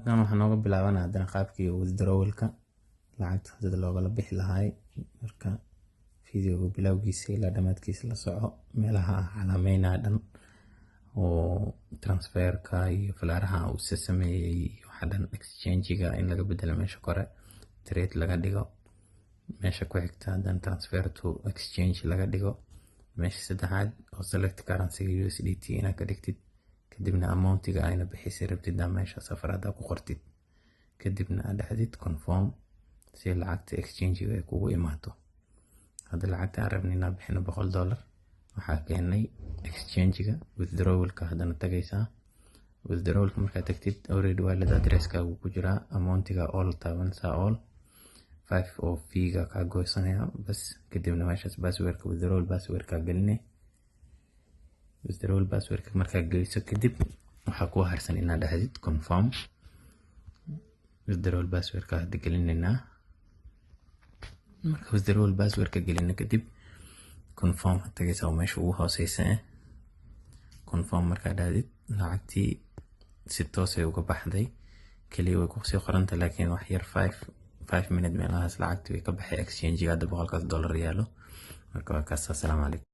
waxaan nooga bilaabanaa haddana qaabkii withdrawalka lacagta sida loogala bixi lahaay. Marka videoga bilowgiisa ilaa dhamaadkiisa la soco, meelaha calaameynaa dhan oo transferka iyo falaaraha uu sameeyay iyo waxa dhan exchange-ga in laga bedelo meesha kore, trade laga dhigo meesha ku xigta, haddana transfer to exchange laga dhigo meesha saddexaad oo select currency USDT inaad ka dhigtid, kadibna amountiga ayna bixisay rabtid meesha safarada ku qortid, kadibna aad dhahdid confirm si lacagta exchange-ga ay kugu imaato. hadda lacagta aan rabnay inaan bixino $100 waxaa keenay exchange-ga. withdrawalka haddana tagaysaa. withdrawalka markaad tagtid already wallet address-ka uu ku jiraa, amountiga all taabanaysaa, all 5 oo fee-ga ka goysanaya bas, kadibna meeshaas passwordka withdrawal passwordka gelinay. withdrawal passwordka markaa geliso kadib waxaa ku harsan inaad dhahdid confirm. withdrawal passwordka hadda gelinaynaa. marka withdrawal passwordka gelina kadib confirm tagaysaa oo meesha ugu hooseysa confirm markaa dhahdid lacagtii si toos ay uga baxday, kaliya way ku sii qoranta laakiin wax yar 5 minutes meelahaas lacagtii way ka baxay exchange-ga. hadda $100 yaalo. marka waa kaas. assalaamu calaykum.